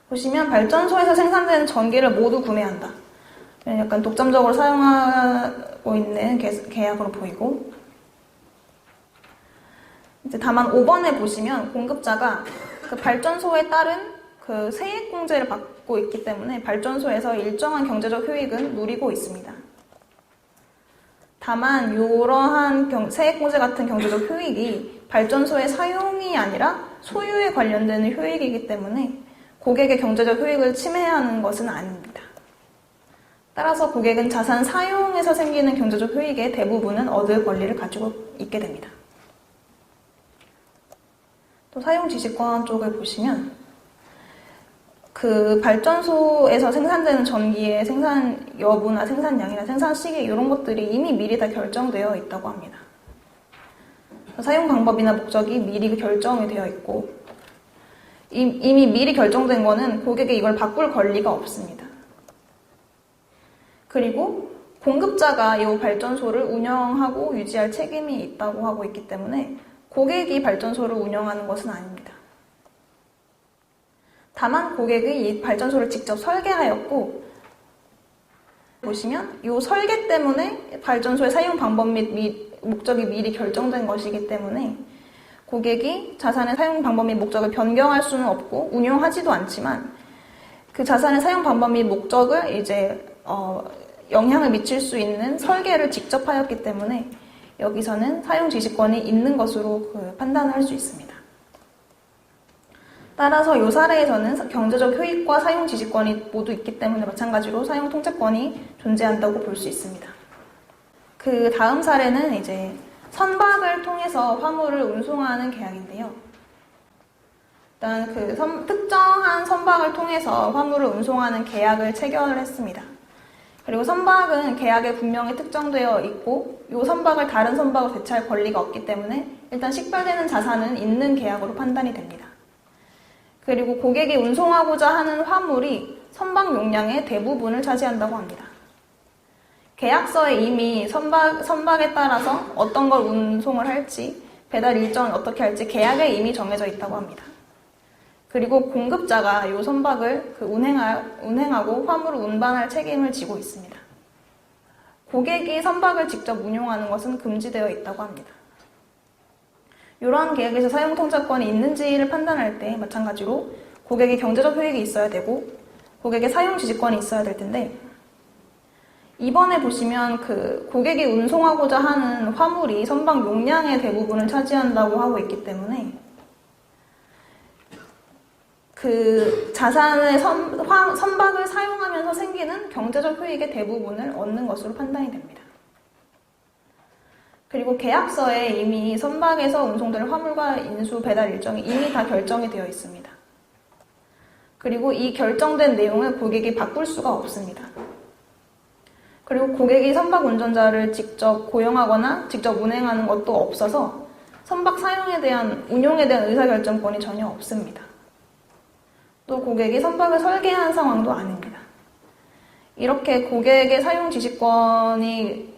보시면 발전소에서 생산되는 전기를 모두 구매한다. 약간 독점적으로 사용하고 있는 계약으로 보이고, 이제 다만 5번에 보시면 공급자가 그 발전소에 따른 그 세액공제를 받고 있기 때문에 발전소에서 일정한 경제적 효익은 누리고 있습니다. 다만 이러한 세액공제 같은 경제적 효익이 발전소의 사용이 아니라 소유에 관련되는 효익이기 때문에 고객의 경제적 효익을 침해하는 것은 아닙니다. 따라서 고객은 자산 사용에서 생기는 경제적 효익의 대부분은 얻을 권리를 가지고 있게 됩니다. 또 사용 지시권 쪽을 보시면 그 발전소에서 생산되는 전기의 생산 여부나 생산량이나 생산 시기 이런 것들이 이미 미리 다 결정되어 있다고 합니다. 사용 방법이나 목적이 미리 결정이 되어 있고 이미 미리 결정된 거는 고객이 이걸 바꿀 권리가 없습니다. 그리고 공급자가 이 발전소를 운영하고 유지할 책임이 있다고 하고 있기 때문에 고객이 발전소를 운영하는 것은 아닙니다. 다만 고객이 이 발전소를 직접 설계하였고, 보시면 이 설계 때문에 발전소의 사용 방법 및 목적이 미리 결정된 것이기 때문에 고객이 자산의 사용 방법 및 목적을 변경할 수는 없고 운용하지도 않지만 그 자산의 사용 방법 및 목적을 이제 영향을 미칠 수 있는 설계를 직접 하였기 때문에 여기서는 사용 지시권이 있는 것으로 판단을 할 수 있습니다. 따라서 이 사례에서는 경제적 효익과 사용 지시권이 모두 있기 때문에 마찬가지로 사용 통제권이 존재한다고 볼 수 있습니다. 그 다음 사례는 이제 선박을 통해서 화물을 운송하는 계약인데요. 일단 특정한 선박을 통해서 화물을 운송하는 계약을 체결을 했습니다. 그리고 선박은 계약에 분명히 특정되어 있고 이 선박을 다른 선박으로 대체할 권리가 없기 때문에 일단 식별되는 자산은 있는 계약으로 판단이 됩니다. 그리고 고객이 운송하고자 하는 화물이 선박 용량의 대부분을 차지한다고 합니다. 계약서에 이미 선박에 따라서 어떤 걸 운송을 할지, 배달 일정을 어떻게 할지 계약에 이미 정해져 있다고 합니다. 그리고 공급자가 이 선박을 운행하고 화물을 운반할 책임을 지고 있습니다. 고객이 선박을 직접 운용하는 것은 금지되어 있다고 합니다. 이러한 계약에서 사용 통제권이 있는지를 판단할 때 마찬가지로 고객이 경제적 효익이 있어야 되고 고객의 사용 지시권이 있어야 될 텐데, 이번에 보시면 고객이 운송하고자 하는 화물이 선박 용량의 대부분을 차지한다고 하고 있기 때문에 자산의 선박을 사용하면서 생기는 경제적 효익의 대부분을 얻는 것으로 판단이 됩니다. 그리고 계약서에 이미 선박에서 운송될 화물과 인수, 배달 일정이 이미 다 결정이 되어 있습니다. 그리고 이 결정된 내용을 고객이 바꿀 수가 없습니다. 그리고 고객이 선박 운전자를 직접 고용하거나 직접 운행하는 것도 없어서 선박 운용에 대한 의사결정권이 전혀 없습니다. 또 고객이 선박을 설계한 상황도 아닙니다. 이렇게 고객의 사용 지시권을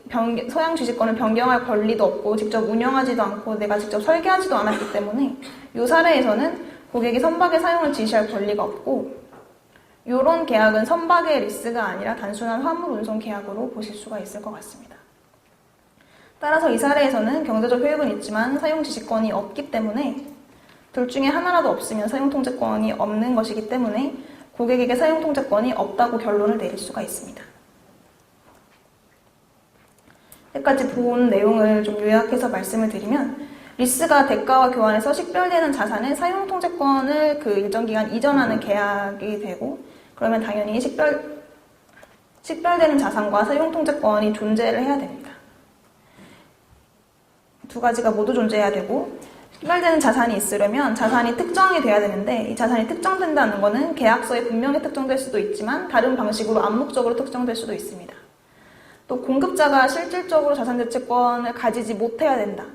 변경할 권리도 없고 직접 운영하지도 않고 내가 직접 설계하지도 않았기 때문에 이 사례에서는 고객이 선박의 사용을 지시할 권리가 없고 이런 계약은 선박의 리스가 아니라 단순한 화물 운송 계약으로 보실 수가 있을 것 같습니다. 따라서 이 사례에서는 경제적 효익은 있지만 사용 지시권이 없기 때문에 둘 중에 하나라도 없으면 사용통제권이 없는 것이기 때문에 고객에게 사용통제권이 없다고 결론을 내릴 수가 있습니다. 여기까지 본 내용을 좀 요약해서 말씀을 드리면 리스가 대가와 교환해서 식별되는 자산은 사용통제권을 그 일정 기간 이전하는 계약이 되고 그러면 당연히 식별되는 자산과 사용통제권이 존재를 해야 됩니다. 두 가지가 모두 존재해야 되고 식별되는 자산이 있으려면 자산이 특정이 돼야 되는데 이 자산이 특정된다는 것은 계약서에 분명히 특정될 수도 있지만 다른 방식으로 암묵적으로 특정될 수도 있습니다. 또 공급자가 실질적으로 자산대체권을 가지지 못해야 된다.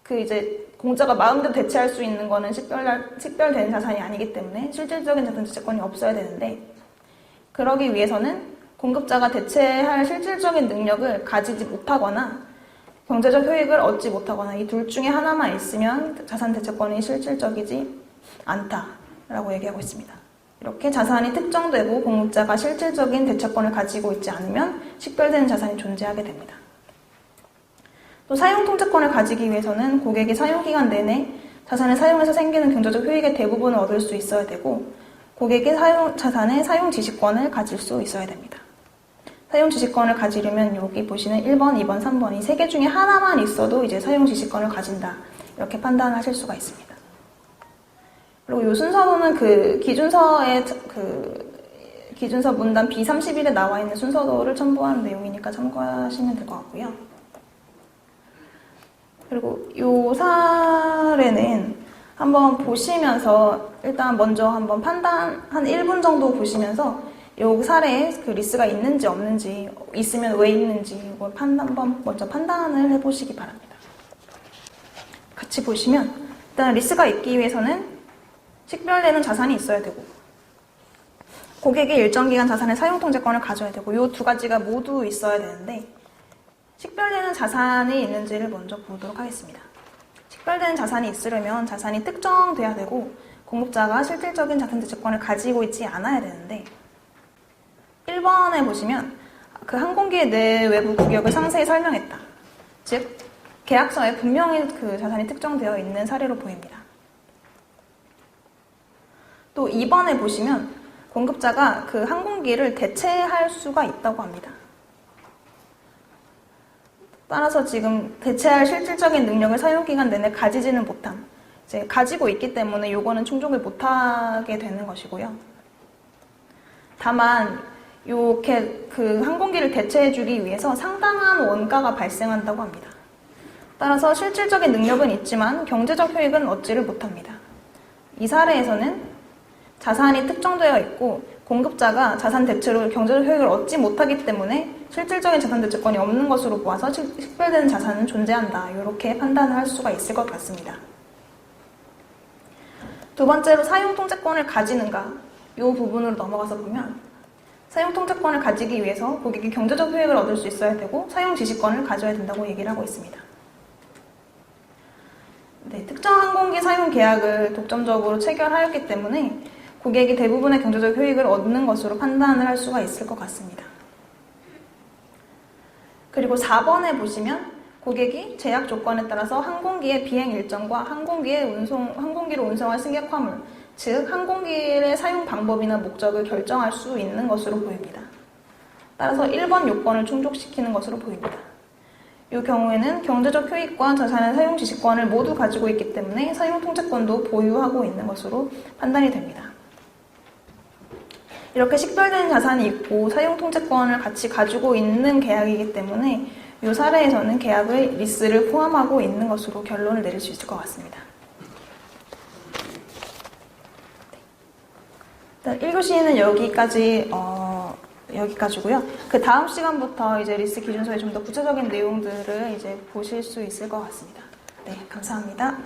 그 이제 공자가 마음대로 대체할 수 있는 거는 식별된 자산이 아니기 때문에 실질적인 자산대체권이 없어야 되는데 그러기 위해서는 공급자가 대체할 실질적인 능력을 가지지 못하거나 경제적 효익을 얻지 못하거나 이 둘 중에 하나만 있으면 자산대체권이 실질적이지 않다라고 얘기하고 있습니다. 이렇게 자산이 특정되고 공급자가 실질적인 대체권을 가지고 있지 않으면 식별되는 자산이 존재하게 됩니다. 또 사용통제권을 가지기 위해서는 고객이 사용기간 내내 자산을 사용해서 생기는 경제적 효익의 대부분을 얻을 수 있어야 되고 고객이 자산의 사용지시권을 가질 수 있어야 됩니다. 사용지시권을 가지려면 여기 보시는 1번, 2번, 3번 이 세 개 중에 하나만 있어도 이제 사용지시권을 가진다 이렇게 판단하실 수가 있습니다. 그리고 이 순서는 그 기준서 문단 B31에 나와 있는 순서도를 첨부한 내용이니까 참고하시면 될 것 같고요. 그리고 이 사례는 한번 보시면서 일단 먼저 한번 판단 한 1분 정도 보시면서 이 사례에 그 리스가 있는지 없는지 있으면 왜 있는지 이걸 한번 먼저 판단을 해보시기 바랍니다. 같이 보시면 일단 리스가 있기 위해서는 식별되는 자산이 있어야 되고 고객이 일정 기간 자산의 사용통제권을 가져야 되고 이 두 가지가 모두 있어야 되는데 식별되는 자산이 있는지를 먼저 보도록 하겠습니다. 식별되는 자산이 있으려면 자산이 특정돼야 되고 공급자가 실질적인 자산대체권을 가지고 있지 않아야 되는데 1번에 보시면 그 항공기의 내외부 구역을 상세히 설명했다. 즉 계약서에 분명히 그 자산이 특정되어 있는 사례로 보입니다. 또 2번에 보시면 공급자가 그 항공기를 대체할 수가 있다고 합니다. 따라서 지금 대체할 실질적인 능력을 사용기간 내내 가지지는 못함. 이제 가지고 있기 때문에 요거는 충족을 못하게 되는 것이고요. 다만 이렇게 그 항공기를 대체해주기 위해서 상당한 원가가 발생한다고 합니다. 따라서 실질적인 능력은 있지만 경제적 효익은 얻지를 못합니다. 이 사례에서는 자산이 특정되어 있고 공급자가 자산 대체로 경제적 효익을 얻지 못하기 때문에 실질적인 자산 대체권이 없는 것으로 보아서 식별되는 자산은 존재한다. 이렇게 판단을 할 수가 있을 것 같습니다. 두 번째로 사용통제권을 가지는가 이 부분으로 넘어가서 보면 사용통제권을 가지기 위해서 고객이 경제적 효익을 얻을 수 있어야 되고 사용지시권을 가져야 된다고 얘기를 하고 있습니다. 네, 특정 항공기 사용 계약을 독점적으로 체결하였기 때문에 고객이 대부분의 경제적 효익을 얻는 것으로 판단을 할 수가 있을 것 같습니다. 그리고 4번에 보시면 고객이 제약 조건에 따라서 항공기의 비행 일정과 항공기를 운송할 승객 화물, 즉 항공기의 사용 방법이나 목적을 결정할 수 있는 것으로 보입니다. 따라서 1번 요건을 충족시키는 것으로 보입니다. 이 경우에는 경제적 효익과 자산의 사용 지시권을 모두 가지고 있기 때문에 사용 통제권도 보유하고 있는 것으로 판단이 됩니다. 이렇게 식별된 자산이 있고 사용 통제권을 같이 가지고 있는 계약이기 때문에 이 사례에서는 계약의 리스를 포함하고 있는 것으로 결론을 내릴 수 있을 것 같습니다. 1교시는 여기까지고요. 그 다음 시간부터 이제 리스 기준서의 좀 더 구체적인 내용들을 이제 보실 수 있을 것 같습니다. 네, 감사합니다.